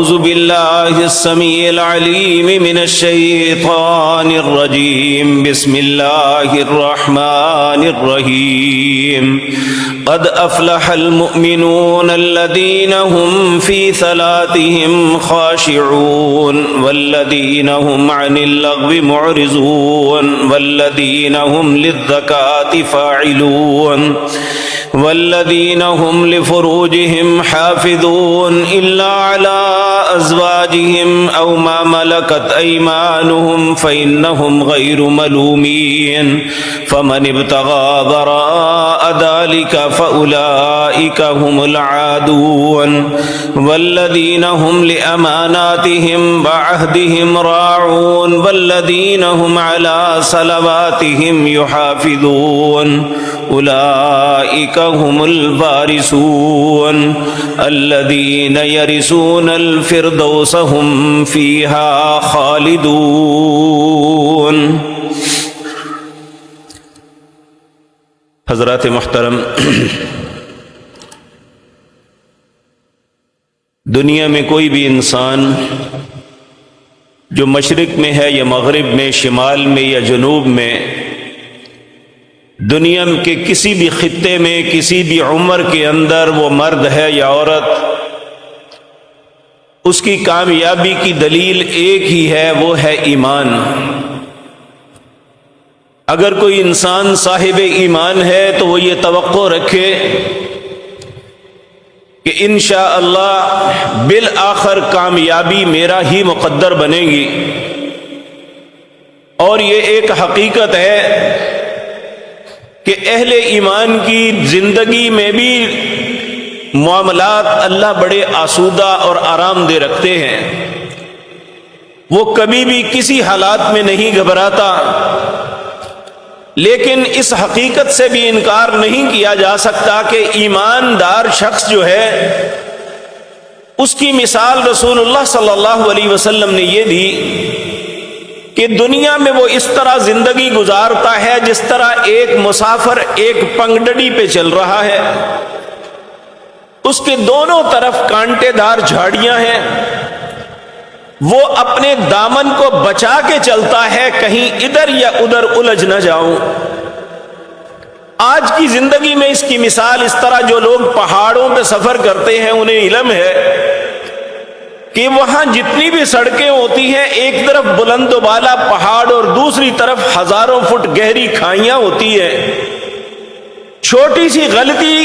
أعوذ بالله السميع العليم من الشيطان الرجيم بسم الله الرحمن الرحيم قد أفلح المؤمنون الذين هم في صلاتهم خاشعون والذين هم عن اللغو معرضون والذين هم للزكاة فاعلون والذين هم لفروجهم حافظون إلا على أزواجهم أو ما ملكت أيمانهم فإنهم غير ملومين فمن ابتغى وراء ذلك فأولئك هم العادون والذين هم لأماناتهم وعهدهم راعون والذين هم على صلواتهم يحافظون أولئك هم الوارثون الذين يرثون الفردوس هم فيها خالدون۔ حضرات محترم، دنیا میں کوئی بھی انسان جو مشرق میں ہے یا مغرب میں، شمال میں یا جنوب میں، دنیا کے کسی بھی خطے میں، کسی بھی عمر کے اندر، وہ مرد ہے یا عورت، اس کی کامیابی کی دلیل ایک ہی ہے، وہ ہے ایمان۔ اگر کوئی انسان صاحب ایمان ہے تو وہ یہ توقع رکھے کہ انشاءاللہ بالآخر کامیابی میرا ہی مقدر بنے گی، اور یہ ایک حقیقت ہے کہ اہل ایمان کی زندگی میں بھی معاملات اللہ بڑے آسودہ اور آرام دہ رکھتے ہیں۔ وہ کبھی بھی کسی حالات میں نہیں گھبراتا، لیکن اس حقیقت سے بھی انکار نہیں کیا جا سکتا کہ ایماندار شخص جو ہے، اس کی مثال رسول اللہ صلی اللہ علیہ وسلم نے یہ دی کہ دنیا میں وہ اس طرح زندگی گزارتا ہے جس طرح ایک مسافر ایک پگڈنڈی پہ چل رہا ہے، اس کے دونوں طرف کانٹے دار جھاڑیاں ہیں، وہ اپنے دامن کو بچا کے چلتا ہے کہیں ادھر یا ادھر الجھ نہ جاؤں۔ آج کی زندگی میں اس کی مثال اس طرح، جو لوگ پہاڑوں پہ سفر کرتے ہیں انہیں علم ہے کہ وہاں جتنی بھی سڑکیں ہوتی ہیں، ایک طرف بلند و بالا پہاڑ اور دوسری طرف ہزاروں فٹ گہری کھائیاں ہوتی ہیں۔ چھوٹی سی غلطی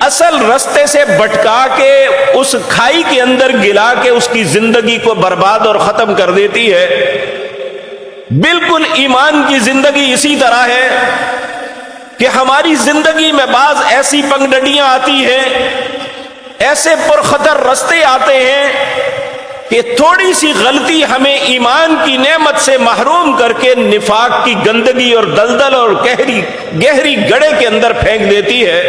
اصل رستے سے بھٹکا کے اس کھائی کے اندر گلا کے اس کی زندگی کو برباد اور ختم کر دیتی ہے۔ بالکل ایمان کی زندگی اسی طرح ہے کہ ہماری زندگی میں بعض ایسی پگڈنڈیاں آتی ہیں، ایسے پرخطر رستے آتے ہیں کہ تھوڑی سی غلطی ہمیں ایمان کی نعمت سے محروم کر کے نفاق کی گندگی اور دلدل اور گہری گڑھے کے اندر پھینک دیتی ہے۔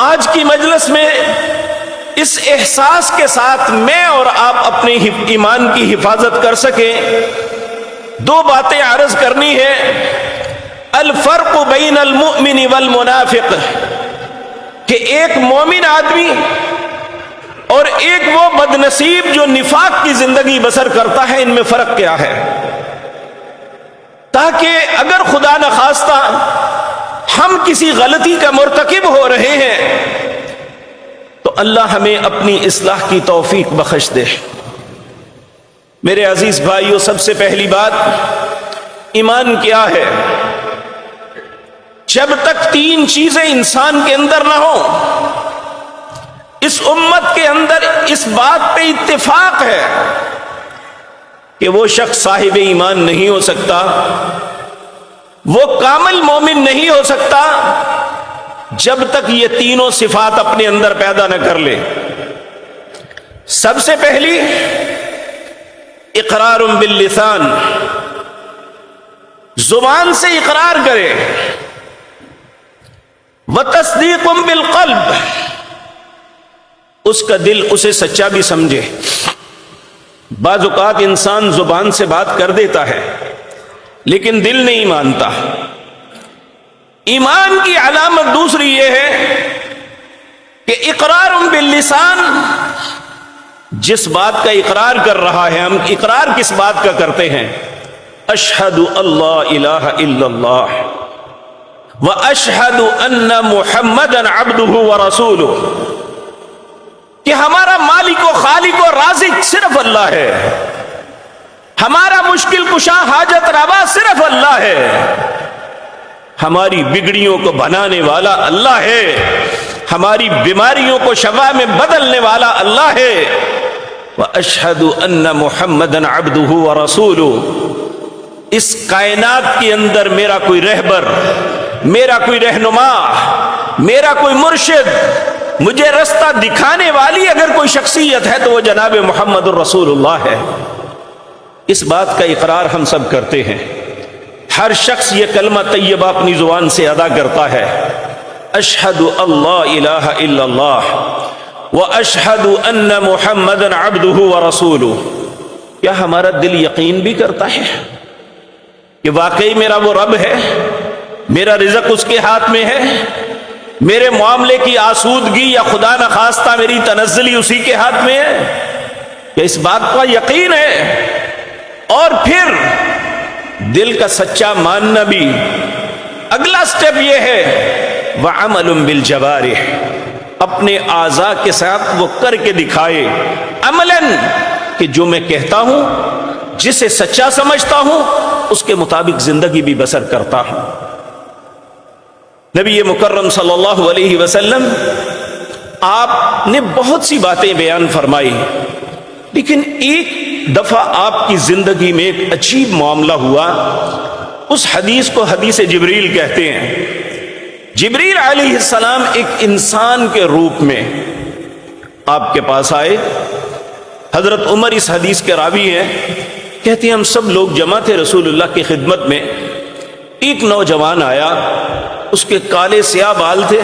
آج کی مجلس میں اس احساس کے ساتھ میں اور آپ اپنے ایمان کی حفاظت کر سکیں، دو باتیں عرض کرنی ہے۔ الفرق بین المؤمن والمنافق، کہ ایک مومن آدمی اور ایک وہ بدنصیب جو نفاق کی زندگی بسر کرتا ہے، ان میں فرق کیا ہے، تاکہ اگر خدا نخواستہ ہم کسی غلطی کا مرتکب ہو رہے ہیں تو اللہ ہمیں اپنی اصلاح کی توفیق بخش دے۔ میرے عزیز بھائیو، سب سے پہلی بات، ایمان کیا ہے؟ جب تک تین چیزیں انسان کے اندر نہ ہوں، اس امت کے اندر اس بات پہ اتفاق ہے کہ وہ شخص صاحب ایمان نہیں ہو سکتا، وہ کامل مومن نہیں ہو سکتا جب تک یہ تینوں صفات اپنے اندر پیدا نہ کر لے۔ سب سے پہلی اقرار باللسان، زبان سے اقرار کرے، وتصدیق بالقلب، اس کا دل اسے سچا بھی سمجھے۔ بعض اوقات انسان زبان سے بات کر دیتا ہے لیکن دل نہیں مانتا۔ ایمان کی علامت دوسری یہ ہے کہ اقرار باللسان، جس بات کا اقرار کر رہا ہے، ہم اقرار کس بات کا کرتے ہیں؟ اشہد اللہ الہ الا اللہ واشہد ان محمدا عبدہ ورسولہ، کہ ہمارا مالک و خالق و رازق صرف اللہ ہے، ہمارا مشکل کشا حاجت روا صرف اللہ ہے، ہماری بگڑیوں کو بنانے والا اللہ ہے، ہماری بیماریوں کو شفا میں بدلنے والا اللہ ہے، وَأَشْهَدُ أَنَّ مُحَمَّدًا عَبْدُهُ وَرَسُولُهُ۔ اس کائنات کے اندر میرا کوئی رہبر، میرا کوئی رہنما، میرا کوئی مرشد، مجھے رستہ دکھانے والی اگر کوئی شخصیت ہے تو وہ جناب محمد الرسول اللہ ہے۔ اس بات کا اقرار ہم سب کرتے ہیں، ہر شخص یہ کلمہ طیبہ اپنی زبان سے ادا کرتا ہے، اشہد اللہ الہ الا اللہ واشہد ان محمدا عبدہ ورسولہ۔ کیا ہمارا دل یقین بھی کرتا ہے کہ واقعی میرا وہ رب ہے، میرا رزق اس کے ہاتھ میں ہے، میرے معاملے کی آسودگی یا خدا نخواستہ میری تنزلی اسی کے ہاتھ میں ہے؟ کیا اس بات کا یقین ہے؟ اور پھر دل کا سچا ماننا بھی، اگلا سٹیپ یہ ہے وَعَمَلٌ بِالْجَوَارِحِ، اپنے اعضاء کے ساتھ وہ کر کے دکھائے عملاً، کہ جو میں کہتا ہوں، جسے سچا سمجھتا ہوں، اس کے مطابق زندگی بھی بسر کرتا ہوں۔ نبی مکرم صلی اللہ علیہ وسلم آپ نے بہت سی باتیں بیان فرمائی، لیکن ایک دفعہ آپ کی زندگی میں ایک عجیب معاملہ ہوا، اس حدیث کو حدیث جبریل کہتے ہیں۔ جبریل علیہ السلام ایک انسان کے روپ میں آپ کے پاس آئے۔ حضرت عمر اس حدیث کے راوی ہیں، کہتے ہیں ہم سب لوگ جمع تھے رسول اللہ کی خدمت میں، ایک نوجوان آیا، اس کے کالے سیاہ بال تھے،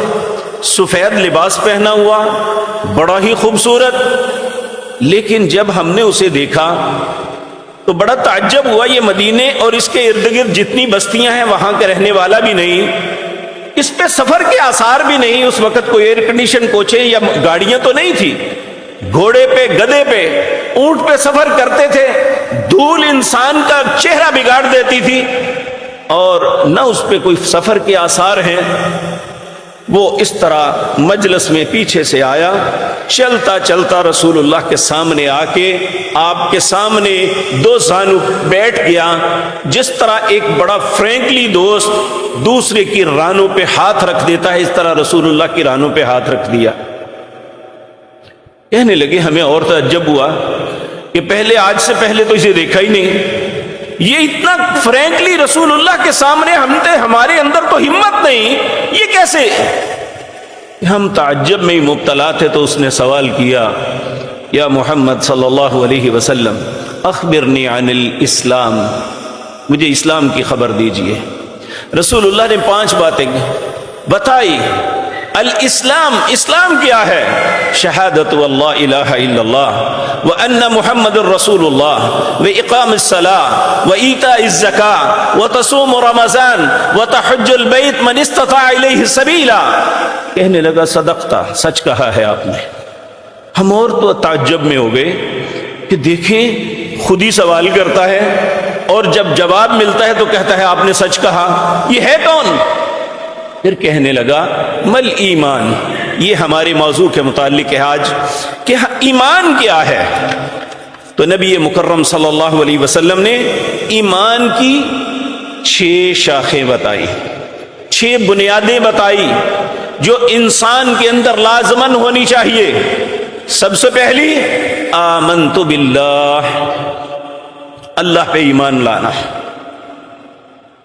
سفید لباس پہنا ہوا، بڑا ہی خوبصورت، لیکن جب ہم نے اسے دیکھا تو بڑا تعجب ہوا، یہ مدینے اور اس کے ارد گرد جتنی بستیاں ہیں وہاں کے رہنے والا بھی نہیں، اس پہ سفر کے آثار بھی نہیں، اس وقت کوئی ایئر کنڈیشن کوچیں یا گاڑیاں تو نہیں تھی، گھوڑے پہ، گدھے پہ، اونٹ پہ سفر کرتے تھے، دھول انسان کا چہرہ بگاڑ دیتی تھی، اور نہ اس پہ کوئی سفر کے آثار ہیں۔ وہ اس طرح مجلس میں پیچھے سے آیا، چلتا چلتا رسول اللہ کے سامنے آ کے آپ کے سامنے دو زانو بیٹھ گیا، جس طرح ایک بڑا فرینکلی دوست دوسرے کی رانوں پہ ہاتھ رکھ دیتا ہے، اس طرح رسول اللہ کی رانوں پہ ہاتھ رکھ دیا۔ کہنے لگے ہمیں اور تعجب ہوا کہ پہلے، آج سے پہلے تو اسے دیکھا ہی نہیں، یہ اتنا فرینکلی رسول اللہ کے سامنے ہمارے اندر تو ہمت نہیں، یہ کیسے؟ ہم تعجب میں ہی مبتلا تھے، تو اس نے سوال کیا، یا محمد صلی اللہ علیہ وسلم اخبرنی عن الاسلام، مجھے اسلام کی خبر دیجئے۔ رسول اللہ نے 5 باتیں بتائی۔ الاسلام، اسلام کیا ہے؟ شہادت اللہ الہ الا اللہ وان محمد الرسول اللہ واقام الصلاۃ وایتاء الزکاۃ وتصوم رمضان وتحج البیت من استطاع الیہ سبیلا۔ کہنے لگا صدقتا، سچ کہا ہے آپ نے۔ ہم اور تو تعجب میں ہو گئے کہ دیکھیں خود ہی سوال کرتا ہے اور جب جواب ملتا ہے تو کہتا ہے آپ نے سچ کہا، یہ ہے کون؟ پھر کہنے لگا مل ایمان، یہ ہمارے موضوع کے متعلق ہے آج کہ ایمان کیا ہے۔ تو نبی مکرم صلی اللہ علیہ وسلم نے ایمان کی 6 شاخیں بتائی، 6 بنیادیں بتائی جو انسان کے اندر لازمن ہونی چاہیے۔ سب سے پہلی آمنت باللہ، اللہ پہ ایمان لانا،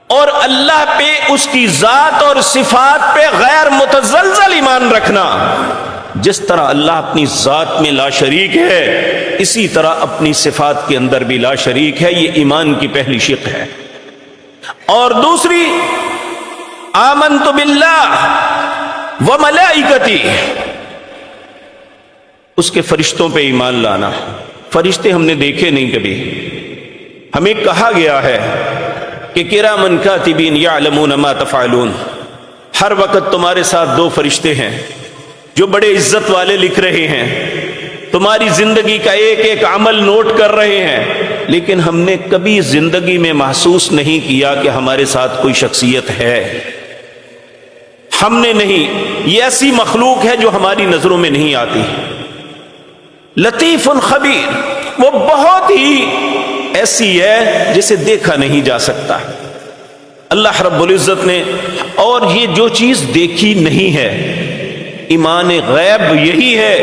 اور اللہ پہ، اس کی ذات اور صفات پہ غیر متزلزل ایمان رکھنا۔ جس طرح اللہ اپنی ذات میں لا شریک ہے، اسی طرح اپنی صفات کے اندر بھی لا شریک ہے، یہ ایمان کی پہلی شق ہے۔ اور دوسری آمنت باللہ وملائکتی، اس کے فرشتوں پہ ایمان لانا۔ فرشتے ہم نے دیکھے نہیں کبھی، ہمیں کہا گیا ہے کہ کرامن کاتبین یعلمون ما تفعلون، ہر وقت تمہارے ساتھ 2 فرشتے ہیں جو بڑے عزت والے لکھ رہے ہیں، تمہاری زندگی کا ایک ایک عمل نوٹ کر رہے ہیں، لیکن ہم نے کبھی زندگی میں محسوس نہیں کیا کہ ہمارے ساتھ کوئی شخصیت ہے۔ ہم نے نہیں، یہ ایسی مخلوق ہے جو ہماری نظروں میں نہیں آتی۔ لطیف خبیر، وہ بہت ہی ایسی ہے جسے دیکھا نہیں جا سکتا۔ اللہ رب العزت نے، اور یہ جو چیز دیکھی نہیں ہے، ایمان غیب یہی ہے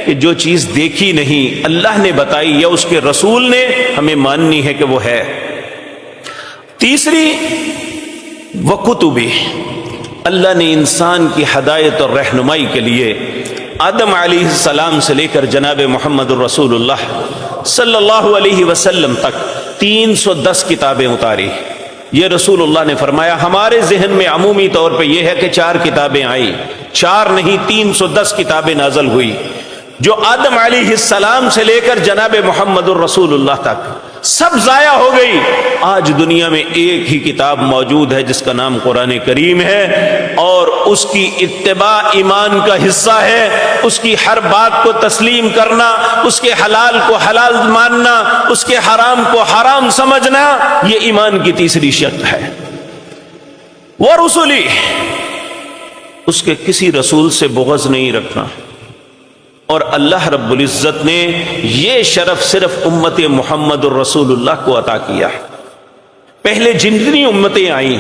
کہ جو چیز دیکھی نہیں اللہ نے بتائی یا اس کے رسول نے، ہمیں ماننی ہے کہ وہ ہے۔ تیسری، وکتبی، اللہ نے انسان کی ہدایت اور رہنمائی کے لیے آدم علیہ السلام سے لے کر جناب محمد الرسول اللہ صلی اللہ علیہ وسلم تک 310 کتابیں اتاری۔ یہ رسول اللہ نے فرمایا، ہمارے ذہن میں عمومی طور پہ یہ ہے کہ 4 کتابیں آئیں، 4 نہیں 310 کتابیں نازل ہوئی، جو آدم علیہ السلام سے لے کر جناب محمد الرسول اللہ تک سب ضائع ہو گئی۔ آج دنیا میں ایک ہی کتاب موجود ہے جس کا نام قرآن کریم ہے، اور اس کی اتباع ایمان کا حصہ ہے۔ اس کی ہر بات کو تسلیم کرنا، اس کے حلال کو حلال ماننا، اس کے حرام کو حرام سمجھنا، یہ ایمان کی تیسری شرط ہے۔ ورسلی، اس کے کسی رسول سے بغض نہیں رکھنا۔ اور اللہ رب العزت نے یہ شرف صرف امت محمد الرسول اللہ کو عطا کیا۔ پہلے جتنی امتیں آئیں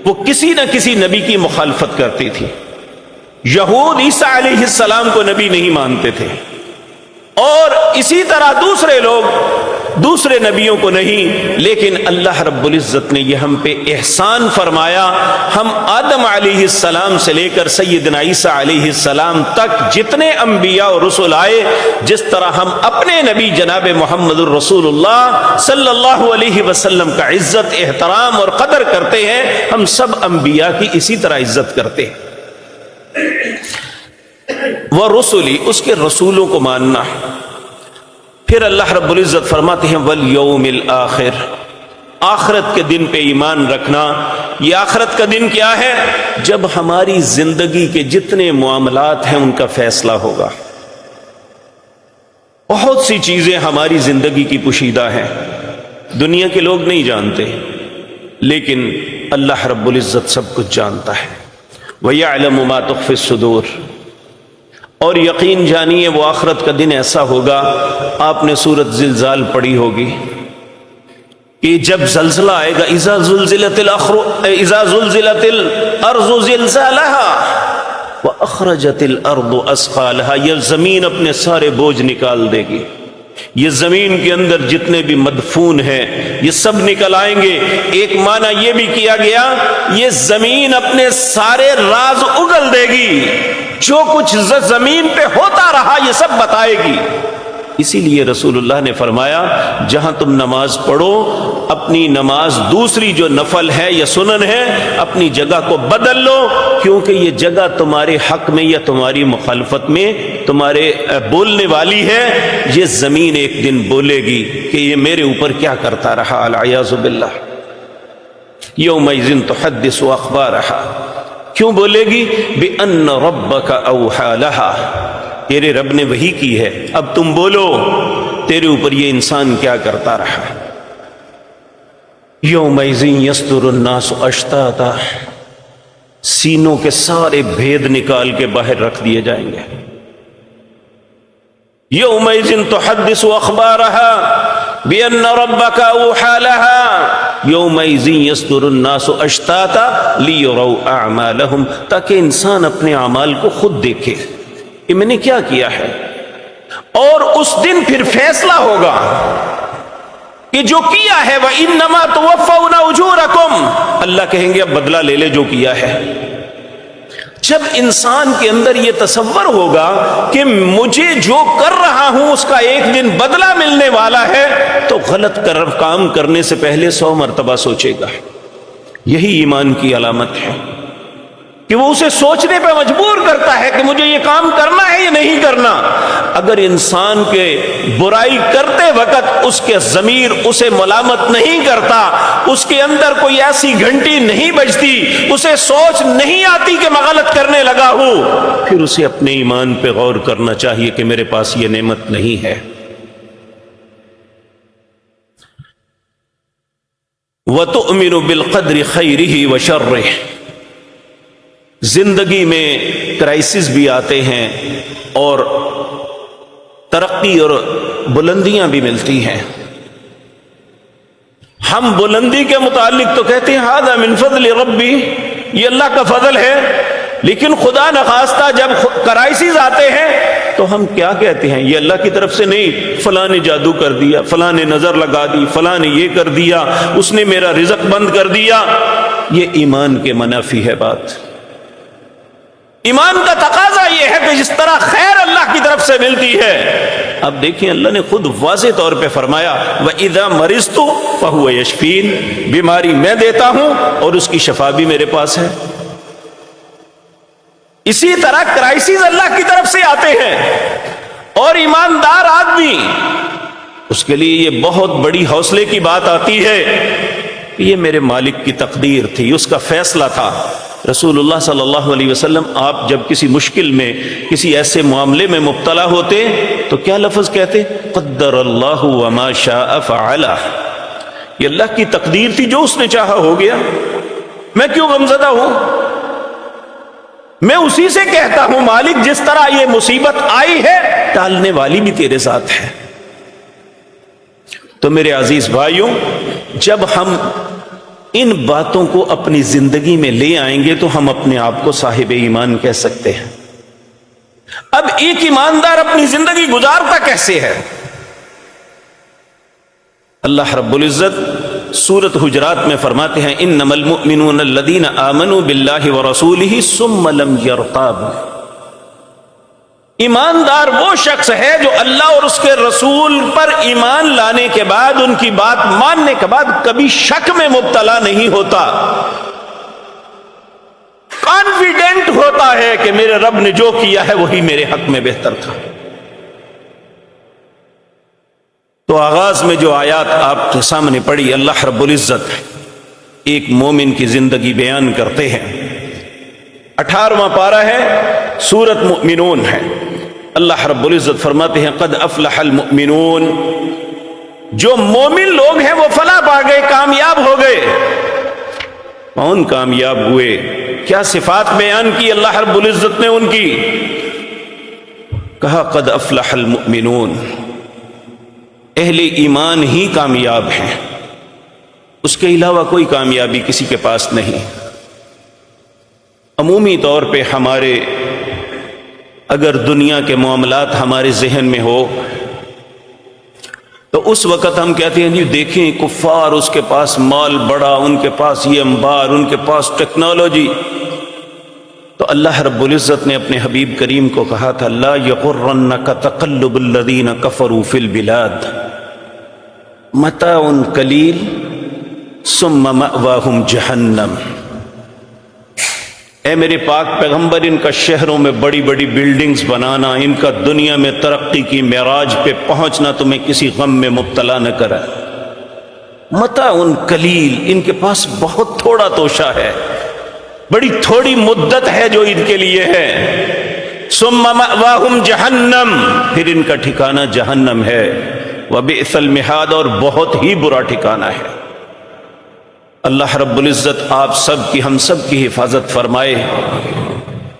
وہ کسی نہ کسی نبی کی مخالفت کرتی تھی۔ یہود عیسیٰ علیہ السلام کو نبی نہیں مانتے تھے، اور اسی طرح دوسرے لوگ دوسرے نبیوں کو نہیں، لیکن اللہ رب العزت نے یہ ہم پہ احسان فرمایا۔ ہم آدم علیہ السلام سے لے کر سیدنا عیسیٰ علیہ السلام تک جتنے انبیاء اور رسول آئے، جس طرح ہم اپنے نبی جناب محمد الرسول اللہ صلی اللہ علیہ وسلم کا عزت، احترام اور قدر کرتے ہیں، ہم سب انبیاء کی اسی طرح عزت کرتے ہیں۔ ورسلی، اس کے رسولوں کو ماننا۔ پھر اللہ رب العزت فرماتے ہیں والیوم الآخر، آخرت کے دن پہ ایمان رکھنا۔ یہ آخرت کا دن کیا ہے؟ جب ہماری زندگی کے جتنے معاملات ہیں ان کا فیصلہ ہوگا۔ بہت سی چیزیں ہماری زندگی کی پوشیدہ ہیں، دنیا کے لوگ نہیں جانتے، لیکن اللہ رب العزت سب کچھ جانتا ہے۔ وَيَعْلَمُ مَا تُخْفِي الصُّدُورُ، اور یقین جانیے وہ آخرت کا دن ایسا ہوگا، آپ نے سورۃ زلزال پڑھی ہوگی کہ جب زلزلہ آئے گا، اذا زلزلت الارض زلزالها واخرجت الارض اثقالها، یہ زمین اپنے سارے بوجھ نکال دے گی۔ یہ زمین کے اندر جتنے بھی مدفون ہیں یہ سب نکل آئیں گے۔ ایک معنی یہ بھی کیا گیا، یہ زمین اپنے سارے راز اگل دے گی، جو کچھ زمین پہ ہوتا رہا یہ سب بتائے گی۔ اسی لیے رسول اللہ نے فرمایا، جہاں تم نماز پڑھو، اپنی نماز دوسری جو نفل ہے یا سنن ہے، اپنی جگہ کو بدل لو، کیونکہ یہ جگہ تمہارے حق میں یا تمہاری مخالفت میں تمہارے بولنے والی ہے۔ یہ زمین ایک دن بولے گی کہ یہ میرے اوپر کیا کرتا رہا، العیاذ باللہ۔ یومئذ تحدث اخبارہا، کیوں بولے گی؟ بِأَنَّ رَبَّكَ أَوْحَى لَهَا، تیرے رب نے وحی کی ہے، اب تم بولو تیرے اوپر یہ انسان کیا کرتا رہا۔ یومئذ یصدر الناس اشتاتا، سینوں کے سارے بھید نکال کے باہر رکھ دیے جائیں گے۔ یومئذ تحدث اخبارها بأن ربك اوحى لها، یومئذ یصدر الناس اشتاتا لیروا اعمالهم، تاکہ انسان اپنے اعمال کو خود دیکھے کہ میں نے کیا کیا ہے۔ اور اس دن پھر فیصلہ ہوگا کہ جو کیا ہے وَإِنَّمَا تُوَفَّوْنَ أُجُورَكُمْ، اللہ کہیں گے اب بدلہ لے لے جو کیا ہے۔ جب انسان کے اندر یہ تصور ہوگا کہ مجھے جو کر رہا ہوں اس کا ایک دن بدلہ ملنے والا ہے، تو غلط کام کرنے سے پہلے 100 مرتبہ سوچے گا۔ یہی ایمان کی علامت ہے۔ کہ وہ اسے سوچنے پہ مجبور کرتا ہے کہ مجھے یہ کام کرنا ہے یا نہیں کرنا۔ اگر انسان کے برائی کرتے وقت اس کے ضمیر اسے ملامت نہیں کرتا، اس کے اندر کوئی ایسی گھنٹی نہیں بجتی، اسے سوچ نہیں آتی کہ میں غلط کرنے لگا ہوں، پھر اسے اپنے ایمان پہ غور کرنا چاہیے کہ میرے پاس یہ نعمت نہیں ہے۔ وَتُؤْمِنُ بِالْقَدْرِ خَيْرِهِ وَشَرِّهِ۔ زندگی میں کرائسس بھی آتے ہیں اور ترقی اور بلندیاں بھی ملتی ہیں۔ ہم بلندی کے متعلق تو کہتے ہیں ھذا من فضل ربی، یہ اللہ کا فضل ہے، لیکن خدا نخواستہ جب کرائسس آتے ہیں تو ہم کیا کہتے ہیں؟ یہ اللہ کی طرف سے نہیں، فلاں نے جادو کر دیا، فلاں نے نظر لگا دی، فلاں نے یہ کر دیا، اس نے میرا رزق بند کر دیا۔ یہ ایمان کے منافی ہے بات۔ ایمان کا تقاضا یہ ہے کہ جس طرح خیر اللہ کی طرف سے ملتی ہے، اب دیکھیں اللہ نے خود واضح طور پہ فرمایا وَإِذَا مَرِضْتُ فَهُوَ يَشْفِينِ، بیماری میں دیتا ہوں اور اس کی شفا بھی میرے پاس ہے۔ اسی طرح کرائسس اللہ کی طرف سے آتے ہیں، اور ایماندار آدمی اس کے لیے یہ بہت بڑی حوصلے کی بات آتی ہے کہ یہ میرے مالک کی تقدیر تھی، اس کا فیصلہ تھا۔ رسول اللہ صلی اللہ علیہ وسلم آپ جب کسی مشکل میں، کسی ایسے معاملے میں مبتلا ہوتے تو کیا لفظ کہتے؟ قدر اللہ وما شاء فعل، یہ اللہ کی تقدیر تھی، جو اس نے چاہا ہو گیا، میں کیوں غمزدہ ہوں؟ میں اسی سے کہتا ہوں مالک جس طرح یہ مصیبت آئی ہے ٹالنے والی بھی تیرے ساتھ ہے۔ تو میرے عزیز بھائیوں، جب ہم ان باتوں کو اپنی زندگی میں لے آئیں گے تو ہم اپنے آپ کو صاحب ایمان کہہ سکتے ہیں۔ اب ایک ایماندار اپنی زندگی گزارتا کیسے ہے؟ اللہ رب العزت سورۃ حجرات میں فرماتے ہیں انما المؤمنون الذین آمنوا باللہ ورسولہ ثم لم یرتابوا، ایماندار وہ شخص ہے جو اللہ اور اس کے رسول پر ایمان لانے کے بعد، ان کی بات ماننے کے بعد کبھی شک میں مبتلا نہیں ہوتا، کانفیڈنٹ ہوتا ہے کہ میرے رب نے جو کیا ہے وہی میرے حق میں بہتر تھا۔ تو آغاز میں جو آیات آپ کے سامنے پڑھی، اللہ رب العزت ایک مومن کی زندگی بیان کرتے ہیں۔ 18واں پارہ ہے، سورۃ مؤمنون ہے۔ اللہ رب العزت فرماتے ہیں قد افلح المؤمنون، جو مومن لوگ ہیں وہ فلاح پا گئے، کامیاب ہو گئے۔ کون کامیاب ہوئے؟ کیا صفات بیان کی اللہ رب العزت نے ان کی؟ کہا قد افلح المؤمنون، اہل ایمان ہی کامیاب ہیں، اس کے علاوہ کوئی کامیابی کسی کے پاس نہیں۔ عمومی طور پہ ہمارے اگر دنیا کے معاملات ہمارے ذہن میں ہو تو اس وقت ہم کہتے ہیں جی دیکھیں کفار، اس کے پاس مال بڑا، ان کے پاس یہ انبار، ان کے پاس ٹیکنالوجی۔ تو اللہ رب العزت نے اپنے حبیب کریم کو کہا تھا لا یغرنک تقلب الذین کفروا فی البلاد متاع قلیل ثم مأواہم جہنم۔ اے میرے پاک پیغمبر، ان کا شہروں میں بڑی بڑی بلڈنگز بنانا، ان کا دنیا میں ترقی کی معراج پہ پہنچنا تمہیں کسی غم میں مبتلا نہ کرے۔ متاع قلیل، ان کے پاس بہت تھوڑا توشہ ہے، بڑی تھوڑی مدت ہے جو ان کے لیے ہے۔ ثم مأواہم جہنم، پھر ان کا ٹھکانہ جہنم ہے۔ وبئس المہاد، اور بہت ہی برا ٹھکانہ ہے۔ اللہ رب العزت آپ سب کی، ہم سب کی حفاظت فرمائے۔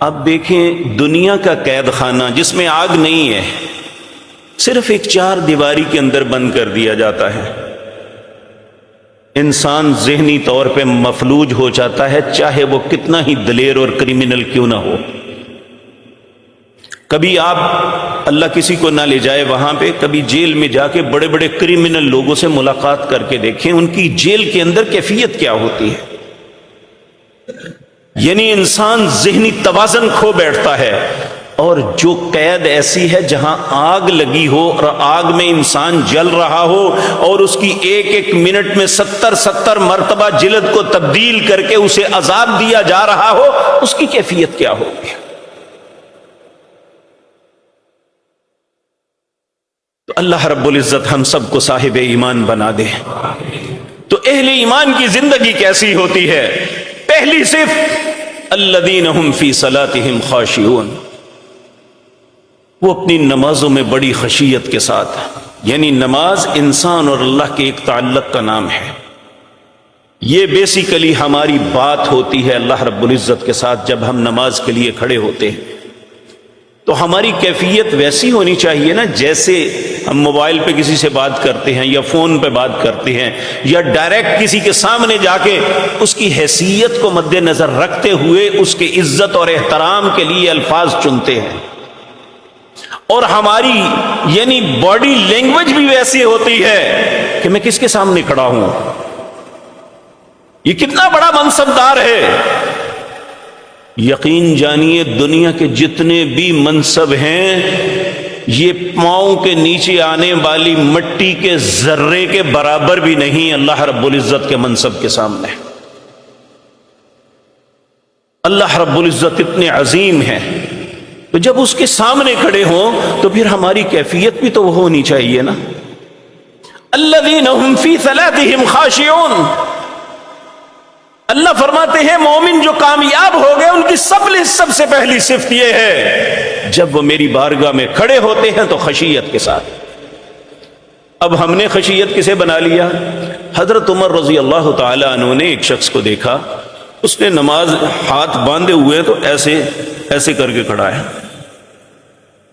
اب دیکھیں دنیا کا قید خانہ جس میں آگ نہیں ہے، صرف ایک چار دیواری کے اندر بند کر دیا جاتا ہے، انسان ذہنی طور پہ مفلوج ہو جاتا ہے، چاہے وہ کتنا ہی دلیر اور کرمنل کیوں نہ ہو۔ کبھی آپ اللہ کسی کو نہ لے جائے وہاں پہ، کبھی جیل میں جا کے بڑے بڑے کرمنل لوگوں سے ملاقات کر کے دیکھیں ان کی جیل کے اندر کیفیت کیا ہوتی ہے۔ یعنی انسان ذہنی توازن کھو بیٹھتا ہے، اور جو قید ایسی ہے جہاں آگ لگی ہو اور آگ میں انسان جل رہا ہو اور اس کی ایک ایک منٹ میں 70 مرتبہ جلد کو تبدیل کر کے اسے عذاب دیا جا رہا ہو، اس کی کیفیت کیا ہوگی؟ تو اللہ رب العزت ہم سب کو صاحب ایمان بنا دے۔ تو اہل ایمان کی زندگی کیسی ہوتی ہے؟ پہلی صفت الذین هم فی صلاتهم خاشعون، وہ اپنی نمازوں میں بڑی خشیت کے ساتھ، یعنی نماز انسان اور اللہ کے ایک تعلق کا نام ہے۔ یہ بیسیکلی ہماری بات ہوتی ہے اللہ رب العزت کے ساتھ جب ہم نماز کے لیے کھڑے ہوتے ہیں، تو ہماری کیفیت ویسی ہونی چاہیے نا جیسے ہم موبائل پہ کسی سے بات کرتے ہیں یا فون پہ بات کرتے ہیں یا ڈائریکٹ کسی کے سامنے جا کے اس کی حیثیت کو مد نظر رکھتے ہوئے اس کے عزت اور احترام کے لیے الفاظ چنتے ہیں، اور ہماری یعنی باڈی لینگویج بھی ویسی ہوتی ہے کہ میں کس کے سامنے کھڑا ہوں، یہ کتنا بڑا منصبدار ہے۔ یقین جانیے دنیا کے جتنے بھی منصب ہیں یہ پاؤں کے نیچے آنے والی مٹی کے ذرے کے برابر بھی نہیں اللہ رب العزت کے منصب کے سامنے۔ اللہ رب العزت اتنے عظیم ہیں، تو جب اس کے سامنے کھڑے ہوں تو پھر ہماری کیفیت بھی تو وہ ہونی چاہیے نا۔ الذین هم فی صلاتهم خاشعون، اللہ فرماتے ہیں مومن جو کامیاب ہو گئے ان کی سب سے پہلی صفت یہ ہے جب وہ میری بارگاہ میں کھڑے ہوتے ہیں تو خشیت کے ساتھ۔ اب ہم نے خشیت کسے بنا لیا؟ حضرت عمر رضی اللہ تعالی عنہ نے ایک شخص کو دیکھا، اس نے نماز ہاتھ باندھے ہوئے تو ایسے کر کے کھڑا ہے۔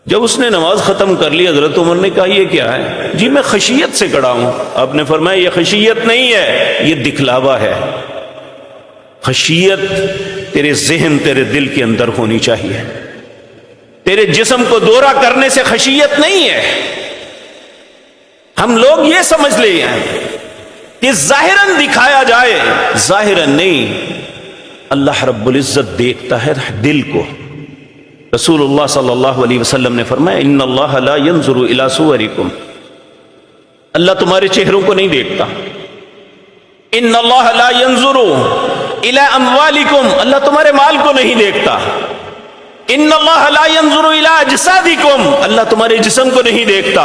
جب اس نے نماز ختم کر لی حضرت عمر نے کہا یہ کیا ہے؟ جی میں خشیت سے کھڑا ہوں۔ آپ نے فرمایا یہ خشیت نہیں ہے، یہ دکھلاوا ہے۔ خشیت تیرے ذہن تیرے دل کے اندر ہونی چاہیے، تیرے جسم کو دورہ کرنے سے خشیت نہیں ہے۔ ہم لوگ یہ سمجھ لے ہیں کہ ظاہراً دکھایا جائے، ظاہراً نہیں، اللہ رب العزت دیکھتا ہے دل کو۔ رسول اللہ صلی اللہ علیہ وسلم نے فرمایا ان اللہ لا ينظر الى صورکم، اللہ تمہارے چہروں کو نہیں دیکھتا۔ ان اللہ لا ينظر الى اموالکم، اللہ تمہارے مال کو نہیں دیکھتا۔ ان اللہ لا ينظر الى اجسادکم، اللہ تمہارے جسم کو نہیں دیکھتا۔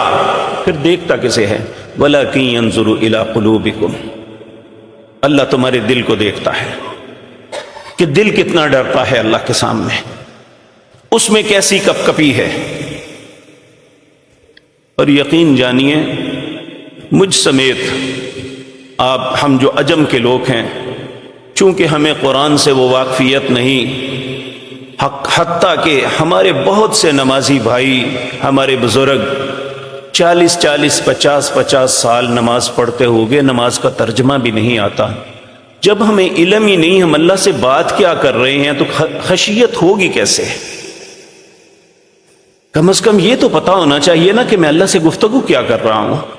پھر دیکھتا کسے ہے؟ ولکن ينظر الى قلوبکم، اللہ تمہارے دل کو دیکھتا ہے کہ دل کتنا ڈرتا ہے اللہ کے سامنے، اس میں کیسی کپ کپی ہے۔ اور یقین جانیے مجھ سمیت آپ ہم جو عجم کے لوگ ہیں، چونکہ ہمیں قرآن سے وہ واقفیت نہیں، حتیٰ کہ ہمارے بہت سے نمازی بھائی، ہمارے بزرگ 40 سال نماز پڑھتے ہوگے، نماز کا ترجمہ بھی نہیں آتا۔ جب ہمیں علم ہی نہیں ہم اللہ سے بات کیا کر رہے ہیں تو خشیت ہوگی کیسے؟ کم از کم یہ تو پتا ہونا چاہیے نا کہ میں اللہ سے گفتگو کیا کر رہا ہوں۔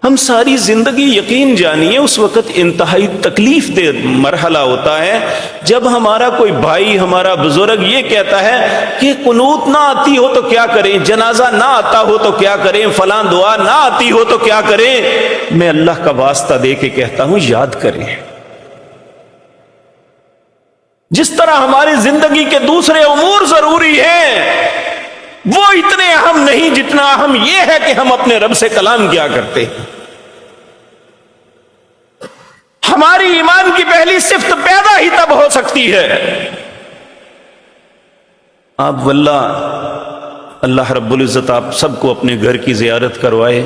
ہم ساری زندگی یقین جانیے اس وقت انتہائی تکلیف دہ مرحلہ ہوتا ہے جب ہمارا کوئی بھائی، ہمارا بزرگ یہ کہتا ہے کہ قنوت نہ آتی ہو تو کیا کریں، جنازہ نہ آتا ہو تو کیا کریں، فلاں دعا نہ آتی ہو تو کیا کریں۔ میں اللہ کا واسطہ دے کے کہتا ہوں یاد کریں۔ جس طرح ہماری زندگی کے دوسرے امور ضروری ہیں وہ اتنے اہم نہیں جتنا اہم یہ ہے کہ ہم اپنے رب سے کلام کیا کرتے۔ ہماری ایمان کی پہلی صفت پیدا ہی تب ہو سکتی ہے آپ واللہ اللہ رب العزت آپ سب کو اپنے گھر کی زیارت کروائے،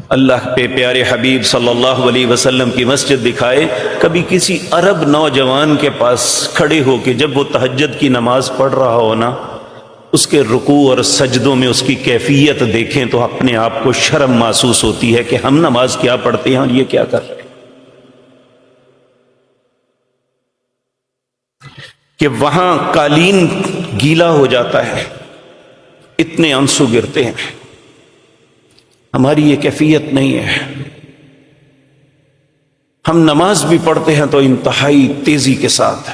اللہ پہ پیارے حبیب صلی اللہ علیہ وسلم کی مسجد دکھائے، کبھی کسی عرب نوجوان کے پاس کھڑے ہو کے جب وہ تہجد کی نماز پڑھ رہا ہو نا، اس کے رکوع اور سجدوں میں اس کی کیفیت دیکھیں تو اپنے آپ کو شرم محسوس ہوتی ہے کہ ہم نماز کیا پڑھتے ہیں اور یہ کیا کر رہے ہیں۔ کہ وہاں قالین گیلا ہو جاتا ہے، اتنے آنسو گرتے ہیں، ہماری یہ کیفیت نہیں ہے۔ ہم نماز بھی پڑھتے ہیں تو انتہائی تیزی کے ساتھ۔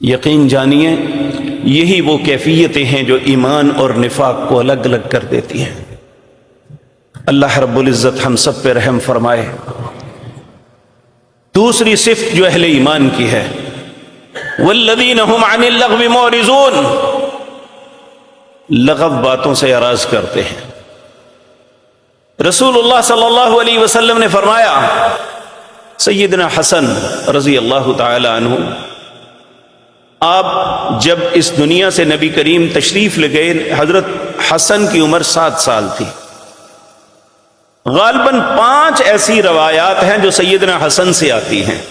یقین جانیے یہی وہ کیفیتیں ہیں جو ایمان اور نفاق کو الگ الگ کر دیتی ہیں۔ اللہ رب العزت ہم سب پہ رحم فرمائے۔ دوسری صفت جو اہل ایمان کی ہے، والذین هم عن اللغو معرضون، لغو باتوں سے اعراض کرتے ہیں۔ رسول اللہ صلی اللہ علیہ وسلم نے فرمایا، سیدنا حسن رضی اللہ تعالی عنہ، آپ جب اس دنیا سے نبی کریم تشریف لے گئے، حضرت حسن کی عمر 7 سال تھی۔ غالباً 5 ایسی روایات ہیں جو سیدنا حسن سے آتی ہیں۔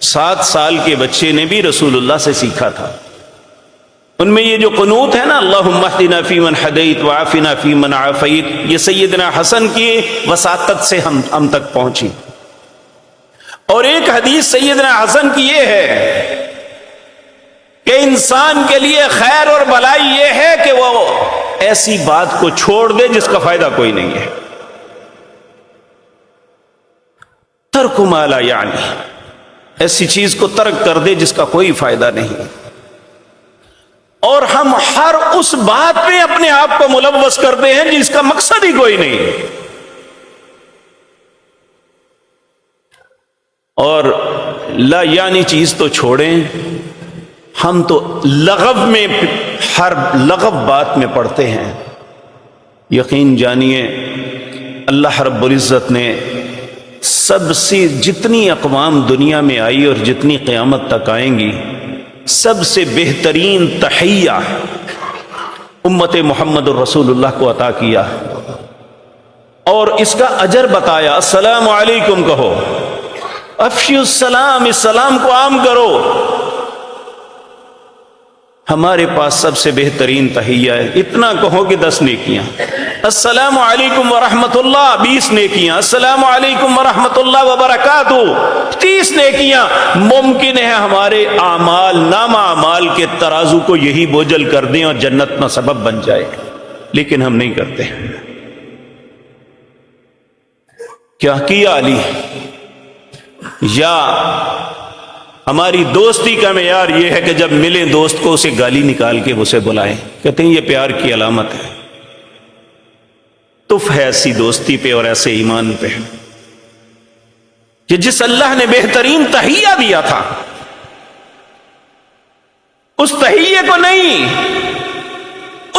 7 سال کے بچے نے بھی رسول اللہ سے سیکھا تھا۔ ان میں یہ جو قنوت ہے نا، اللہم اہدنا فیمن ہدیت وعافنا فیمن عافیت، یہ سیدنا حسن کی وساطت سے ہم تک پہنچی۔ اور ایک حدیث سیدنا حسن کی یہ ہے کہ انسان کے لیے خیر اور بھلائی یہ ہے کہ وہ ایسی بات کو چھوڑ دے جس کا فائدہ کوئی نہیں ہے۔ ترک ما لا یعنی، ایسی چیز کو ترک کر دے جس کا کوئی فائدہ نہیں۔ اور ہم ہر اس بات پہ اپنے آپ کو ملوث کرتے ہیں جس کا مقصد ہی کوئی نہیں۔ اور لا یعنی چیز تو چھوڑیں، ہم تو لغو میں، ہر لغو بات میں پڑھتے ہیں۔ یقین جانیے اللہ رب العزت نے سب سے جتنی اقوام دنیا میں آئی اور جتنی قیامت تک آئیں گی، سب سے بہترین تحیہ امت محمد الرسول اللہ کو عطا کیا، اور اس کا اجر بتایا۔ السلام علیکم کہو، افشوا السلام، اس سلام کو عام کرو۔ ہمارے پاس سب سے بہترین تحیہ ہے، اتنا کہو کہ 10 نیکیاں۔ السلام علیکم ورحمۃ اللہ 20 نیکیاں، السلام علیکم ورحمۃ اللہ وبرکاتہ 30 نیکیاں۔ ممکن ہے ہمارے اعمال، نامہ اعمال کے ترازو کو یہی بوجھل کر دیں اور جنت کا سبب بن جائے، لیکن ہم نہیں کرتے۔ کیا علی؟ یا ہماری دوستی کا معیار یہ ہے کہ جب ملیں دوست کو اسے گالی نکال کے اسے بلائیں، کہتے ہیں یہ پیار کی علامت ہے۔ تف ہے ایسی دوستی پہ اور ایسے ایمان پہ کہ جس اللہ نے بہترین تحیہ دیا تھا، اس تحیے کو نہیں،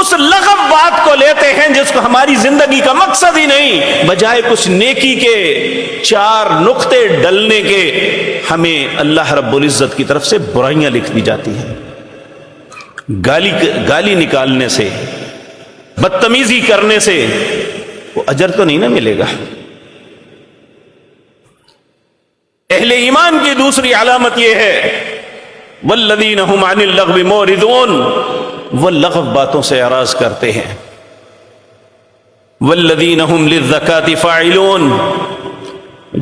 اس لغو بات کو لیتے ہیں جس کو ہماری زندگی کا مقصد ہی نہیں، بجائے کچھ نیکی کے 4 نقطے ڈلنے کے ہمیں اللہ رب العزت کی طرف سے برائیاں لکھ دی جاتی ہیں۔ گالی نکالنے سے، بدتمیزی کرنے سے وہ اجر تو نہیں نہ ملے گا۔ اہل ایمان کی دوسری علامت یہ ہے، والذین هم عن اللغو معرضون، وہ لغو باتوں سے اعراض کرتے ہیں۔ والذین هم للزکاة فاعلون،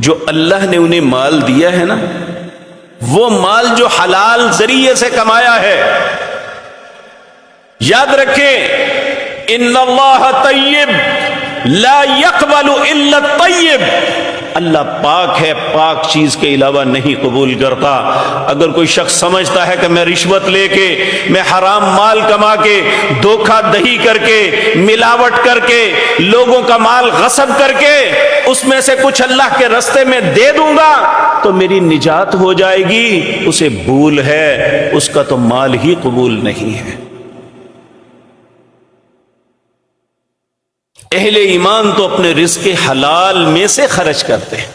جو اللہ نے انہیں مال دیا ہے نا، وہ مال جو حلال ذریعے سے کمایا ہے، یاد رکھیں ان اللہ طیب لا يقبل الا الطیب، اللہ پاک ہے، پاک چیز کے علاوہ نہیں قبول کرتا۔ اگر کوئی شخص سمجھتا ہے کہ میں رشوت لے کے، میں حرام مال کما کے، دھوکہ دہی کر کے، ملاوٹ کر کے، لوگوں کا مال غصب کر کے اس میں سے کچھ اللہ کے راستے میں دے دوں گا تو میری نجات ہو جائے گی، اسے بھول ہے، اس کا تو مال ہی قبول نہیں ہے۔ اہل ایمان تو اپنے رزق حلال میں سے خرچ کرتے ہیں،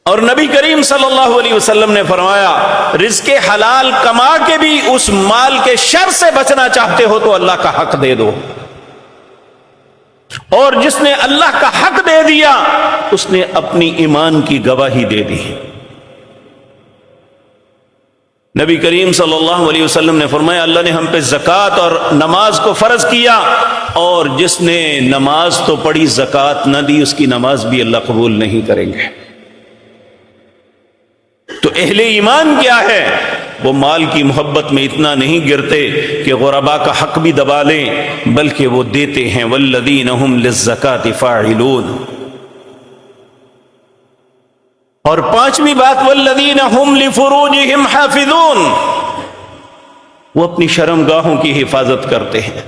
اور نبی کریم صلی اللہ علیہ وسلم نے فرمایا رزق حلال کما کے بھی اس مال کے شر سے بچنا چاہتے ہو تو اللہ کا حق دے دو، اور جس نے اللہ کا حق دے دیا اس نے اپنی ایمان کی گواہی دے دی۔ نبی کریم صلی اللہ علیہ وسلم نے فرمایا اللہ نے ہم پہ زکوٰۃ اور نماز کو فرض کیا، اور جس نے نماز تو پڑھی زکوٰۃ نہ دی اس کی نماز بھی اللہ قبول نہیں کریں گے۔ تو اہل ایمان کیا ہے؟ وہ مال کی محبت میں اتنا نہیں گرتے کہ غرباء کا حق بھی دبا لیں، بلکہ وہ دیتے ہیں۔ والذین هم للزکاة فاعلون۔ اور 5ویں بات والذین هم لفروجهم حافظون، وہ اپنی شرمگاہوں کی حفاظت کرتے ہیں۔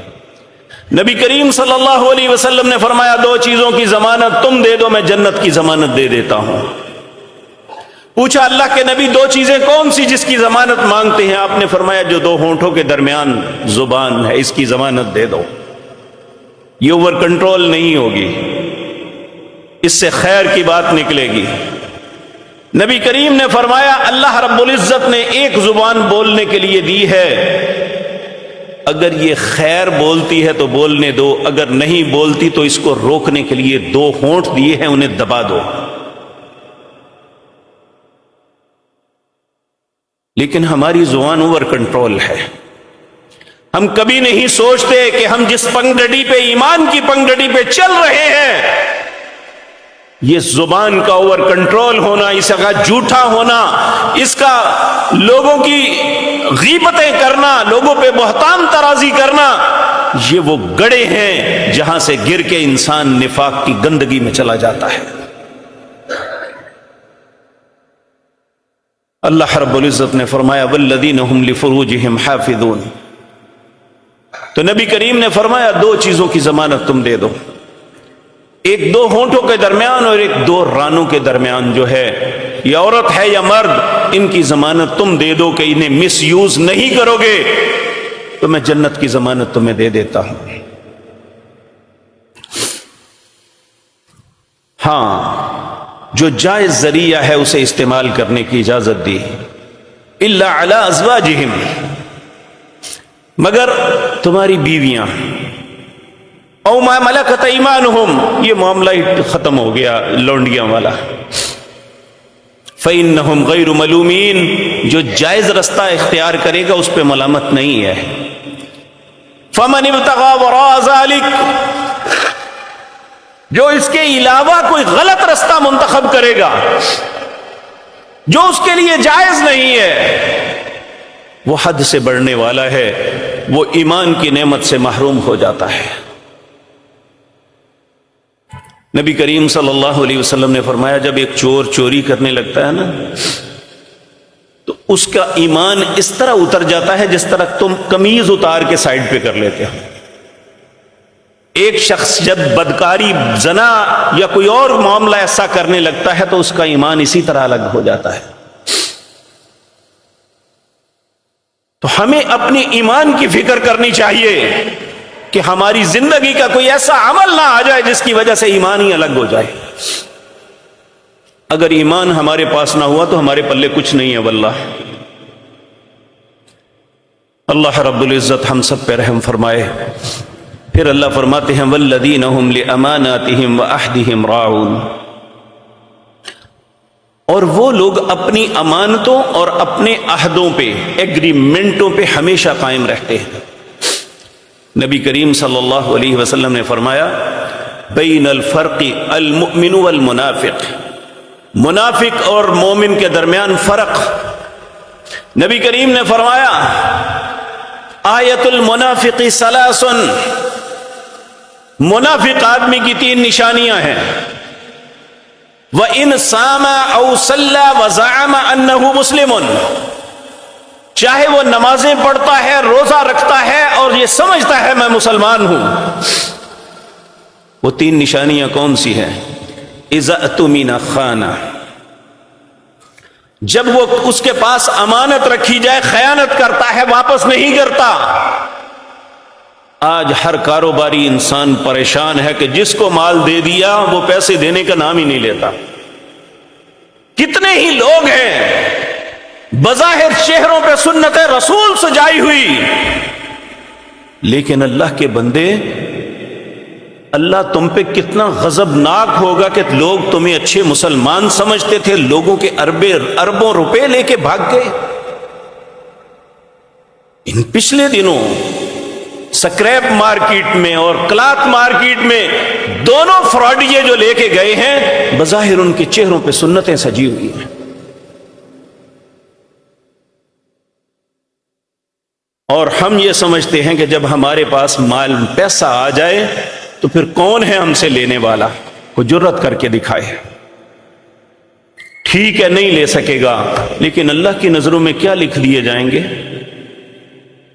نبی کریم صلی اللہ علیہ وسلم نے فرمایا 2 چیزوں کی ضمانت تم دے دو، میں جنت کی ضمانت دے دیتا ہوں۔ پوچھا اللہ کے نبی 2 چیزیں کون سی جس کی ضمانت مانگتے ہیں؟ آپ نے فرمایا جو 2 ہونٹوں کے درمیان زبان ہے، اس کی ضمانت دے دو، یہ اوور کنٹرول نہیں ہوگی، اس سے خیر کی بات نکلے گی۔ نبی کریم نے فرمایا اللہ رب العزت نے 1 زبان بولنے کے لیے دی ہے، اگر یہ خیر بولتی ہے تو بولنے دو، اگر نہیں بولتی تو اس کو روکنے کے لیے 2 ہونٹ دیے ہیں، انہیں دبا دو۔ لیکن ہماری زبان اوور کنٹرول ہے، ہم کبھی نہیں سوچتے کہ ہم جس پگڈنڈی پہ، ایمان کی پگڈنڈی پہ چل رہے ہیں، یہ زبان کا اوور کنٹرول ہونا، اس کا جھوٹا ہونا، اس کا لوگوں کی غیبتیں کرنا، لوگوں پہ بہتان ترازی کرنا، یہ وہ گڑھے ہیں جہاں سے گر کے انسان نفاق کی گندگی میں چلا جاتا ہے۔ اللہ رب العزت نے فرمایا والذین هم لفروجهم حافظون، تو نبی کریم نے فرمایا 2 چیزوں کی ضمانت تم دے دو، ایک 2 ہونٹوں کے درمیان اور ایک 2 رانوں کے درمیان جو ہے، یہ عورت ہے یا مرد، ان کی ضمانت تم دے دو کہ انہیں مس یوز نہیں کرو گے تو میں جنت کی ضمانت تمہیں دے دیتا ہوں۔ ہاں، جو جائز ذریعہ ہے اسے استعمال کرنے کی اجازت دی، الا علی ازواجہم، مگر تمہاری بیویاں، او ما ملکت ایمانہم، یہ معاملہ ہی ختم ہو گیا لونڈیاں والا، فإنہم غیر ملومین، جو جائز رستہ اختیار کرے گا اس پہ ملامت نہیں ہے۔ فمن ابتغى وراء ذلك، جو اس کے علاوہ کوئی غلط رستہ منتخب کرے گا جو اس کے لیے جائز نہیں ہے، وہ حد سے بڑھنے والا ہے، وہ ایمان کی نعمت سے محروم ہو جاتا ہے۔ نبی کریم صلی اللہ علیہ وسلم نے فرمایا جب ایک چور چوری کرنے لگتا ہے نا تو اس کا ایمان اس طرح اتر جاتا ہے جس طرح تم قمیض اتار کے سائڈ پہ کر لیتے ہو۔ ایک شخص جب بدکاری، زنا یا کوئی اور معاملہ ایسا کرنے لگتا ہے تو اس کا ایمان اسی طرح الگ ہو جاتا ہے۔ تو ہمیں اپنی ایمان کی فکر کرنی چاہیے کہ ہماری زندگی کا کوئی ایسا عمل نہ آ جائے جس کی وجہ سے ایمان ہی الگ ہو جائے۔ اگر ایمان ہمارے پاس نہ ہوا تو ہمارے پلے کچھ نہیں ہے واللہ۔ اللہ رب العزت ہم سب پہ رحم فرمائے۔ پھر اللہ فرماتے ہیں والذین هم لاماناتهم وعہدهم راعون، اور وہ لوگ اپنی امانتوں اور اپنے عہدوں پہ، ایگریمنٹوں پہ ہمیشہ قائم رہتے ہیں۔ نبی کریم صلی اللہ علیہ وسلم نے فرمایا بین الفرق المؤمن والمنافق، منافق اور مومن کے درمیان فرق۔ نبی کریم نے فرمایا آیت المنافق ثلاث، منافق آدمی کی 3 نشانیاں ہیں، وَإِنْ صَامَ أَوْ صَلَّى وَزَعَمَ أَنَّهُ مُسْلِمٌ، چاہے وہ نمازیں پڑھتا ہے، روزہ رکھتا ہے اور یہ سمجھتا ہے میں مسلمان ہوں۔ وہ 3 نشانیاں کون سی ہیں؟ اذا اؤتمن خان، جب وہ اس کے پاس امانت رکھی جائے خیانت کرتا ہے، واپس نہیں کرتا۔ آج ہر کاروباری انسان پریشان ہے کہ جس کو مال دے دیا وہ پیسے دینے کا نام ہی نہیں لیتا۔ کتنے ہی لوگ ہیں بظاہر چہروں پہ سنت رسول سجائی ہوئی، لیکن اللہ کے بندے، اللہ تم پہ کتنا غضبناک ہوگا کہ لوگ تمہیں اچھے مسلمان سمجھتے تھے، لوگوں کے اربوں روپے لے کے بھاگ گئے۔ ان پچھلے دنوں سکریپ مارکیٹ میں اور کلاتھ مارکیٹ میں دونوں فراڈیے جو لے کے گئے ہیں، بظاہر ان کے چہروں پہ سنتیں سجی ہوئی ہیں، اور ہم یہ سمجھتے ہیں کہ جب ہمارے پاس مال پیسہ آ جائے تو پھر کون ہے ہم سے لینے والا؟ کوئی جرت کر کے دکھائے۔ ٹھیک ہے نہیں لے سکے گا، لیکن اللہ کی نظروں میں کیا لکھ دیے جائیں گے؟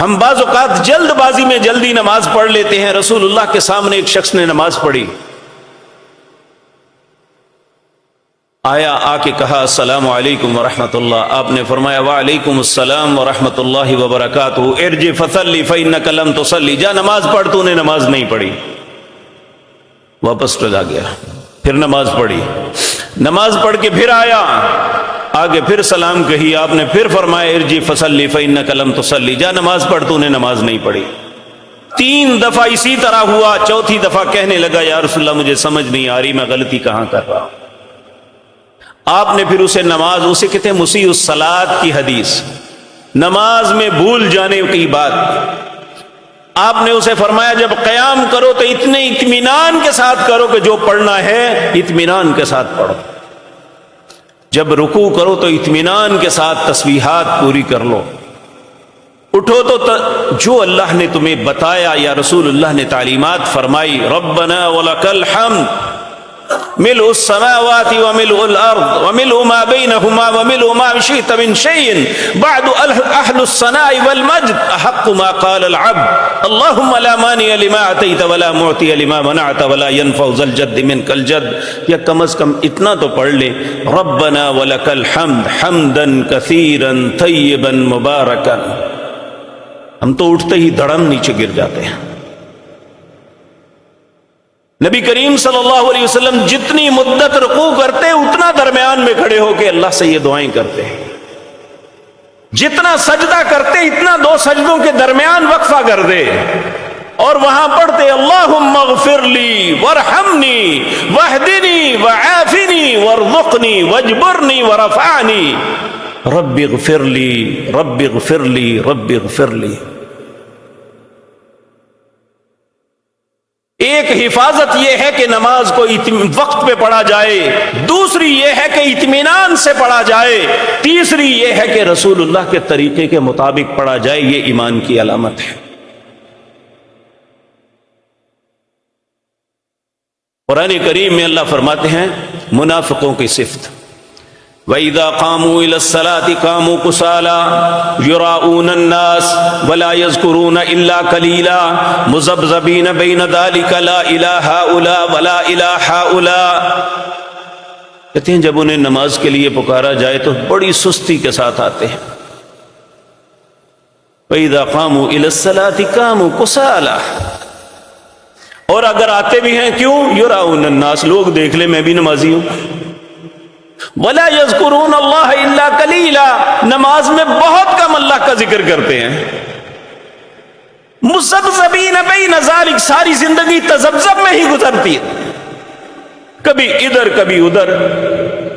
ہم بعض اوقات جلد بازی میں جلدی نماز پڑھ لیتے ہیں. رسول اللہ کے سامنے ایک شخص نے نماز پڑھی, آیا, آ کے کہا السلام علیکم ورحمۃ اللہ. آپ نے فرمایا وعلیکم السلام ورحمۃ اللہ وبرکاتہ. ارجع فصلی فإنک لم تصلی, جا نماز پڑھ, تو نے نماز نہیں پڑھی. واپس چلا گیا, پھر نماز پڑھی, نماز پڑھ کے پھر آیا, آگے پھر سلام کہی. آپ نے پھر فرمایا ارجع فصلی فإنک لم تصلی, جا نماز پڑھ, تو نے نماز نہیں پڑھی. 3 دفعہ اسی طرح ہوا. چوتھی دفعہ کہنے لگا یا رسول اللہ مجھے سمجھ نہیں آ رہی, میں غلطی کہاں کر رہا ہوں. آپ نے پھر اسے نماز, اسے کہتے ہیں مسیء الصلاۃ کی حدیث, نماز میں بھول جانے کی بات, آپ نے اسے فرمایا جب قیام کرو تو اتنے اطمینان کے ساتھ کرو کہ جو پڑھنا ہے اطمینان کے ساتھ پڑھو. جب رکوع کرو تو اطمینان کے ساتھ تسبیحات پوری کر لو. اٹھو تو جو اللہ نے تمہیں بتایا یا رسول اللہ نے تعلیمات فرمائی, ربنا ولک الحمد ملء السماوات وملء الارض وملء ما بينهما وملء ما شئت من شيء بعد اهل الثناء والمجد احق ما قال العبد اللهم لا مانع لما اعطيت ولا معطي لما منعت ولا ينفع ذا الجد منك الجد. یا کم از کم اتنا تو پڑھ لے, ربنا ولك الحمد حمدا كثيرا طيبا مباركا. ہم تو اٹھتے ہی دڑم نیچے گر جاتے ہیں. نبی کریم صلی اللہ علیہ وسلم جتنی مدت رکوع کرتے اتنا درمیان میں کھڑے ہو کے اللہ سے یہ دعائیں کرتے ہیں. جتنا سجدہ کرتے اتنا 2 سجدوں کے درمیان وقفہ کر دے, اور وہاں پڑھتے اللہم اغفر لی وارحمنی واہدنی وعافنی وارزقنی واجبرنی ورفعنی رب اغفر لی رب اغفر لی رب اغفر لی. ایک حفاظت یہ ہے کہ نماز کو وقت پہ پڑھا جائے, دوسری یہ ہے کہ اطمینان سے پڑھا جائے, تیسری یہ ہے کہ رسول اللہ کے طریقے کے مطابق پڑھا جائے. یہ ایمان کی علامت ہے. قرآن کریم میں اللہ فرماتے ہیں منافقوں کی صفت, وَإِذَا قَامُوا إِلَى الصَّلَاةِ قَامُوا كُسَالَىٰ يُرَاءُونَ النَّاسَ وَلَا يَذْكُرُونَ إِلَّا قَلِيلًا مُذَبْذَبِينَ بَيْنَ ذَلِكَ لَا إِلَىٰ هَٰؤُلَاءِ وَلَا إِلَىٰ هَٰؤُلَاءِ. کہتے ہیں جب انہیں نماز کے لیے پکارا جائے تو بڑی سستی کے ساتھ آتے ہیں. وَإِذَا قَامُوا إِلَى الصَّلَاةِ قَامُوا كُسَالَىٰ, اور اگر آتے بھی ہیں کیوں, یراؤن الناس, لوگ دیکھ لیں میں بھی نمازی ہوں. ولا یذکرون اللہ الا قلیلا, نماز میں بہت کم اللہ کا ذکر کرتے ہیں. مذبذبین بین ذلک, ساری زندگی تذبذب میں ہی گزرتی ہے, کبھی ادھر کبھی ادھر.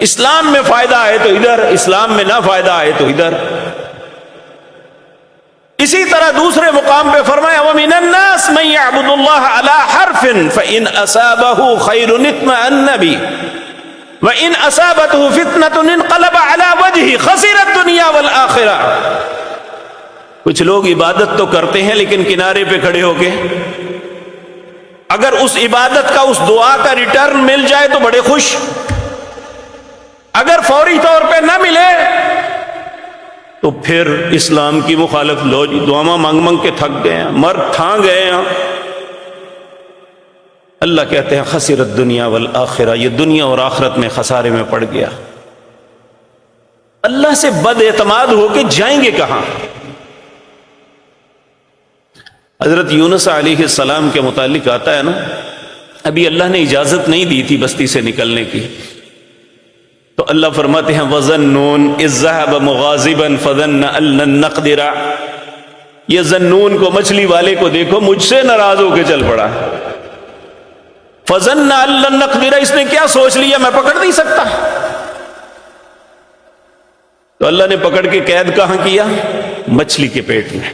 اسلام میں فائدہ ہے تو ادھر, اسلام میں نہ فائدہ ہے تو ادھر. اسی طرح دوسرے مقام پہ فرمایا وَمِنَ النَّاسِ مَن يَعْبُدُ اللَّهَ عَلَى حَرْفٍ فَإِنْ أَصَابَهُ خَيْرٌ اطْمَأَنَّ بِهِ وَإِنْ أَصَابَتْهُ فِتْنَةٌ انقلب عَلَى وَجْهِهِ خَسِرَ الدُّنْيَا وَالْآخِرَةَ. کچھ لوگ عبادت تو کرتے ہیں لیکن کنارے پہ کھڑے ہو کے, اگر اس عبادت کا اس دعا کا ریٹرن مل جائے تو بڑے خوش, اگر فوری طور پہ نہ ملے تو پھر اسلام کی مخالف, لو جی دعا مانگ مانگ کے تھک گئے ہیں, مر تھا گئے ہیں. اللہ کہتے ہیں خسر الدنیا والآخرہ, یہ دنیا اور آخرت میں خسارے میں پڑ گیا. اللہ سے بد اعتماد ہو کے جائیں گے کہاں؟ حضرت یونس علیہ السلام کے متعلق آتا ہے نا, ابھی اللہ نے اجازت نہیں دی تھی بستی سے نکلنے کی, تو اللہ فرماتے ہیں وَظَنُّونَ إِذْ ذَهَبَ مُغَاضِبًا فَظَنَّ أَن لَّن نَّقْدِرَ. یہ ذنون کو, مچھلی والے کو دیکھو, مجھ سے ناراض ہو کے چل پڑا. فَظَنَّ أَن لَّن نَّقْدِرَ, اس نے کیا سوچ لیا میں پکڑ نہیں سکتا. تو اللہ نے پکڑ کے قید کہاں کیا؟ مچھلی کے پیٹ میں.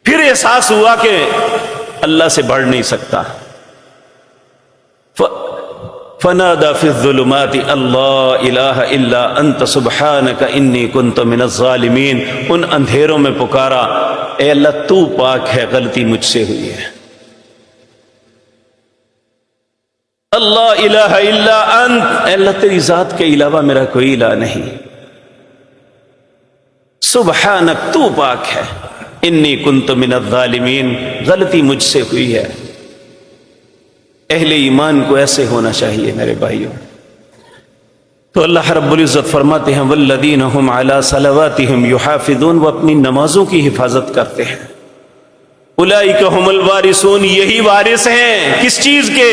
پھر احساس ہوا کہ اللہ سے بڑھ نہیں سکتا. فنادى في الظلمات اللہ الہ الا انت سبحانک انی کنت من الظالمین. ان اندھیروں میں پکارا اے اللہ تو پاک ہے, غلطی مجھ سے ہوئی ہے. اللہ الہ الا انت, اے اللہ تیری ذات کے علاوہ میرا کوئی الہ نہیں. سبحانک, تو پاک ہے. انی کنت من الظالمین، غلطی مجھ سے ہوئی ہے۔ اہل ایمان کو ایسے ہونا چاہیے میرے بھائیوں۔ تو اللہ رب العزت فرماتے ہیں والذین هم علی صلواتہم یحافظون، وہ اپنی نمازوں کی حفاظت کرتے ہیں۔ اولئک هم الوارثون، یہی وارث ہیں کس چیز کے؟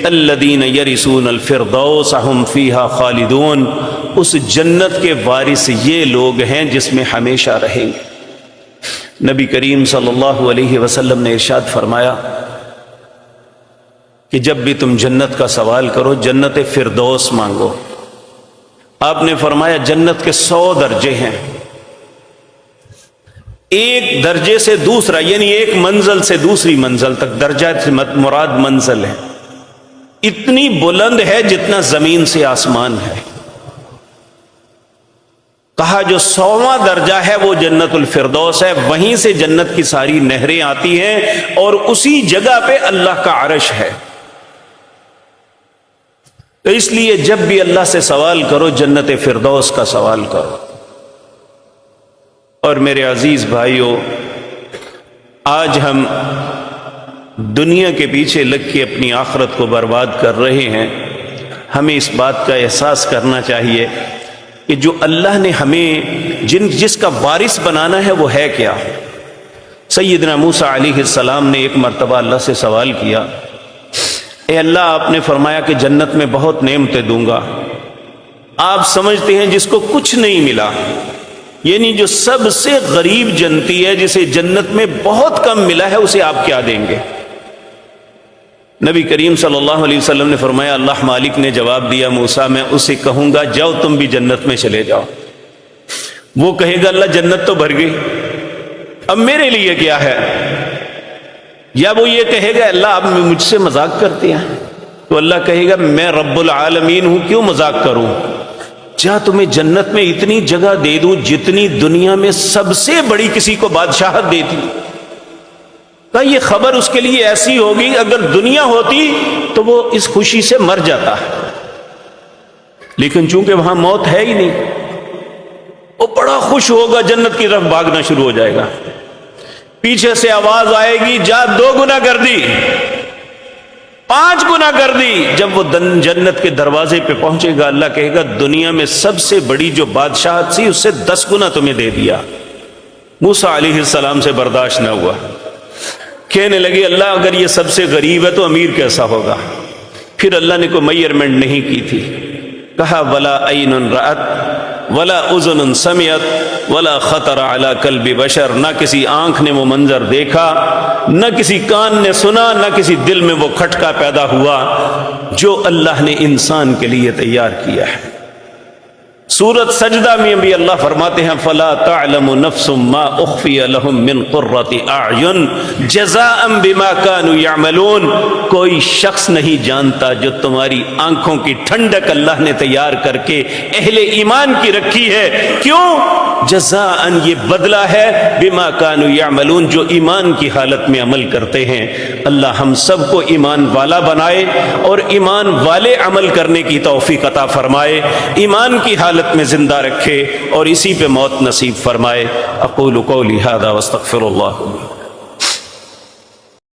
الذین یرثون الفردوس هم فیہا خالدون، اس جنت کے وارث یہ لوگ ہیں جس میں ہمیشہ رہیں گے۔ نبی کریم صلی اللہ علیہ وسلم نے ارشاد فرمایا کہ جب بھی تم جنت کا سوال کرو جنت فردوس مانگو۔ آپ نے فرمایا جنت کے 100 درجے ہیں، ایک درجے سے دوسرا یعنی ایک منزل سے دوسری منزل تک، درجہ مراد منزل ہے، اتنی بلند ہے جتنا زمین سے آسمان ہے۔ کہا جو 100واں درجہ ہے وہ جنت الفردوس ہے، وہیں سے جنت کی ساری نہریں آتی ہیں اور اسی جگہ پہ اللہ کا عرش ہے۔ تو اس لیے جب بھی اللہ سے سوال کرو جنت فردوس کا سوال کرو۔ اور میرے عزیز بھائیوں، آج ہم دنیا کے پیچھے لگ کے اپنی آخرت کو برباد کر رہے ہیں۔ ہمیں اس بات کا احساس کرنا چاہیے کہ جو اللہ نے ہمیں جس کا وارث بنانا ہے وہ ہے کیا۔ سیدنا موسیٰ علیہ السلام نے ایک مرتبہ اللہ سے سوال کیا، اے اللہ آپ نے فرمایا کہ جنت میں بہت نعمتیں دوں گا، آپ سمجھتے ہیں جس کو کچھ نہیں ملا، یعنی جو سب سے غریب جنتی ہے جسے جنت میں بہت کم ملا ہے، اسے آپ کیا دیں گے؟ نبی کریم صلی اللہ علیہ وسلم نے فرمایا اللہ مالک نے جواب دیا موسیٰ میں اسے کہوں گا جاؤ تم بھی جنت میں چلے جاؤ۔ وہ کہے گا اللہ جنت تو بھر گئی، اب میرے لیے کیا ہے؟ یا وہ یہ کہے گا اللہ آپ مجھ سے مذاق کرتے ہیں، تو اللہ کہے گا میں رب العالمین ہوں کیوں مذاق کروں؟ جا تمہیں جنت میں اتنی جگہ دے دوں جتنی دنیا میں سب سے بڑی کسی کو بادشاہت دیتی۔ کہ یہ خبر اس کے لیے ایسی ہوگی اگر دنیا ہوتی تو وہ اس خوشی سے مر جاتا، لیکن چونکہ وہاں موت ہے ہی نہیں، وہ بڑا خوش ہوگا، جنت کی طرف بھاگنا شروع ہو جائے گا۔ پیچھے سے آواز آئے گی جا 2 گنا کر دی، 5 گنا کر دی۔ جب وہ جنت کے دروازے پہ پہنچے گا اللہ کہے گا دنیا میں سب سے بڑی جو بادشاہت تھی اس سے 10 گنا تمہیں دے دیا۔ موسیٰ علیہ السلام سے برداشت نہ ہوا، کہنے لگے اللہ اگر یہ سب سے غریب ہے تو امیر کیسا ہوگا؟ پھر اللہ نے کوئی میئرمنٹ نہیں کی تھی، کہا ولا عین رأت ولا اذن سمعت ولا خطر علی قلب بشر، نہ کسی آنکھ نے وہ منظر دیکھا، نہ کسی کان نے سنا، نہ کسی دل میں وہ کھٹکا پیدا ہوا جو اللہ نے انسان کے لیے تیار کیا ہے۔ سورۃ سجدہ میں بھی اللہ فرماتے ہیں فلا تعلم نفس ما اخفی لهم من قرۃ اعین جزاء بما كانوا يعملون، کوئی شخص نہیں جانتا جو تمہاری آنکھوں کی ٹھنڈک اللہ نے تیار کر کے اہل ایمان کی رکھی ہے، کیوں؟ جزاء، یہ بدلہ ہے، بما كانوا يعملون، جو ایمان کی حالت میں عمل کرتے ہیں۔ اللہ ہم سب کو ایمان والا بنائے اور ایمان والے عمل کرنے کی توفیق عطا فرمائے، ایمان کی حالت میں زندہ رکھے اور اسی پہ موت نصیب فرمائے۔ اقول قولی ھذا واستغفر اللہ۔